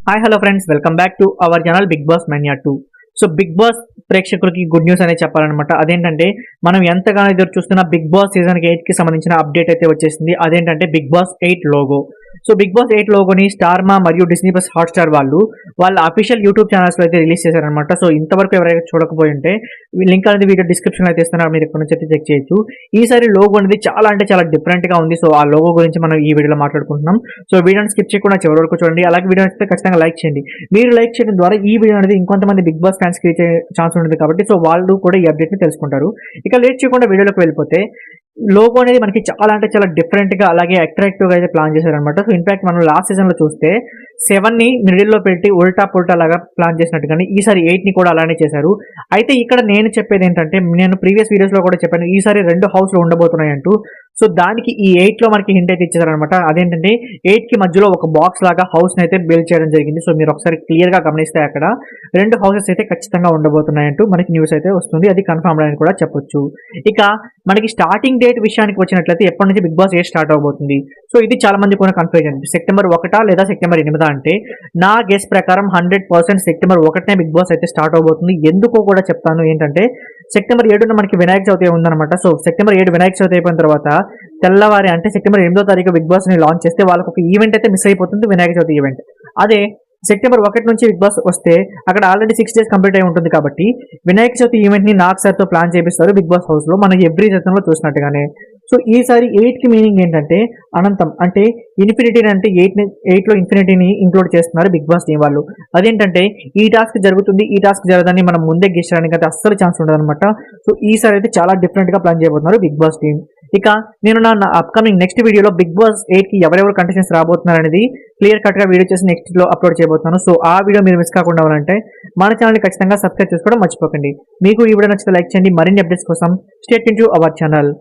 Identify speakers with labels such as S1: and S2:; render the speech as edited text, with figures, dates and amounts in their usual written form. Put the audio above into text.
S1: Hi hello friends, welcome back to our channel big boss mania 2. So big boss ప్రేక్షకులకి good news అనేది చెప్పాలన్నమాట. అదేంటంటే మనం ఎంతగానో ఎదురు చూస్తున్న బిగ్ బాస్ సీజన్ 8కి సంబంధించిన అప్డేట్ అయితే వచ్చేసింది. అదేంటంటే Bigg Boss 8 logo. So big Boss 8 లోగోని స్టార్మా మరియు డిస్నీ ప్లస్ హాట్స్టార్ వాళ్ళ అఫీషియల్ యూట్యూబ్ ఛానల్స్లో అయితే రిలీజ్ చేశారనమాట. సో ఇంతవరకు ఎవరైనా చూడకపోయి ఉంటే లింక్ అనేది వీడియో డిస్క్రిప్షన్లో అయితే ఇస్తున్నారు, మీరు ఇక్కడ నుంచి అయితే చెక్ చేయొచ్చు. ఈసారి లోగో అనేది చాలా అంటే చాలా డిఫరెంట్గా ఉంది. సో ఆ లోగో గురించి మనం ఈ వీడియోలో మాట్లాడుకుంటున్నాం. సో వీడియోని స్కిప్ చేయకుండా చివరి వరకు చూడండి. అలాగే వీడియో అయితే ఖచ్చితంగా లైక్ చేయండి. మీరు లైక్ చేయడం ద్వారా ఈ వీడియో అనేది ఇంకొంతమంది బిగ్ బాస్ ఫ్యాన్స్ కి ఛాన్స్ ఉంటుంది కాబట్టి సో వాళ్ళు కూడా ఈ అప్డేట్ ని తెలుసుకుంటారు. ఇక లేట్ చేయకుండా వీడియోలోకి వెళ్ళిపోతే లోగో అనేది మనకి చాలా అంటే చాలా డిఫరెంట్ గా అలాగే అట్రాక్టివ్ గా అయితే ప్లాన్ చేశారనమాట. సో ఇన్ఫాక్ట్ మనం లాస్ట్ సీజన్ లో చూస్తే 7 ని మిడిల్ లో పెట్టి ఉల్టా పుల్టా లాగా ప్లాన్ చేసినట్టు, కానీ ఈసారి 8 ని కూడా అలానే చేశారు. అయితే ఇక్కడ నేను చెప్పేది ఏంటంటే, నేను ప్రీవియస్ వీడియోస్ లో కూడా చెప్పాను, ఈసారి 2 హౌస్లు ఉండబోతున్నాయి అంటూ. సో దానికి ఈ 8 లో మనకి హింట్ అయితే ఇచ్చారనమాట. అదేంటంటే 8 కి మధ్యలో ఒక బాక్స్ లాగా హౌస్ ని అయితే బిల్డ్ చేయడం జరిగింది. సో మీరు ఒకసారి క్లియర్ గా గమనిస్తే అక్కడ 2 హౌసెస్ అయితే ఖచ్చితంగా ఉండబోతున్నాయంటూ మనకి న్యూస్ అయితే వస్తుంది. అది కన్ఫర్మ్ అని కూడా చెప్పొచ్చు. ఇక మనకి స్టార్టింగ్ డేట్ విషయానికి వచ్చినట్లయితే ఎప్పటి నుంచి బిగ్ బాస్ 8 స్టార్ట్ అవబోతుంది? సో ఇది చాలా మంది కూడా కన్ఫ్యూజన్. సెప్టెంబర్ 1 లేదా సెప్టెంబర్ 8 అంటే నా గెస్ ప్రకారం 100% సెప్టెంబర్ 1నే బిగ్ బాస్ అయితే స్టార్ట్ అవబోతుంది. ఎందుకో కూడా చెప్తాను. ఏంటంటే సెప్టెంబర్ 7న మనకి వినాయక చవితి ఉందన్నమాట. సో సెప్టెంబర్ 7 వినాయక చవితి అయిపోయిన తర్వాత తెల్లవారి అంటే సెప్టెంబర్ 8వ తారీఖు బిగ్ బాస్ ని లాంచ్ చేస్తే వాళ్ళకి ఒక ఈవెంట్ అయితే మిస్ అయిపోతుంది, వినాయక చవితి ఈవెంట్. అదే సెప్టెంబర్ 1 నుంచి బిగ్ బాస్ వస్తే అక్కడ ఆల్రెడీ 6 days కంప్లీట్ అయి ఉంటుంది కాబట్టి వినాయక చవితి ఈవెంట్ ని నాగ్ సార్ తో ప్లాన్ చేపిస్తారు బిగ్ బాస్ హౌస్ లో, మనకి ఎవ్రీ సీజన్ లో చూసినట్టుగానే. సో ఈసారి 8 కి మీనింగ్ ఏంటంటే అనంతం, అంటే ఇన్ఫినిటీని, అంటే 8 లో ఇన్ఫినిటీని ఇంక్లూడ్ చేస్తున్నారు బిగ్ బాస్ టీం వాళ్ళు. అదేంటంటే ఈ టాస్క్ జరుగుతుంది, ఈ టాస్క్ జరగదని మనం ముందే గెస్ చేయడానికి అయితే అస్సలు ఛాన్స్ ఉండదు అనమాట. సో ఈసారి అయితే చాలా డిఫరెంట్ గా ప్లాన్ చేయబోతున్నారు బిగ్ బాస్ టీం. ఇక నేను నా అప్కమింగ్ నెక్స్ట్ వీడియోలో బిగ్ బాస్ 8 కి ఎవరెవరు కంటెస్టెంట్స్ రాబోతున్నారు అనేది క్లియర్ కట్ గా వీడియో చేసి నెక్స్ట్ లో అప్లోడ్ చేయబోతున్నాను. సో ఆ వీడియో మీరు మిస్ కాకుండా ఉండాలంటే మన ఛానల్ ని ఖచ్చితంగా సబ్స్క్రైబ్ చేసుకోవడం మర్చిపోకండి. మీకు ఈ వీడియో నచ్చితే లైక్ చేయండి. మరిన్ని అప్డేట్స్ కోసం stay tune to our channel.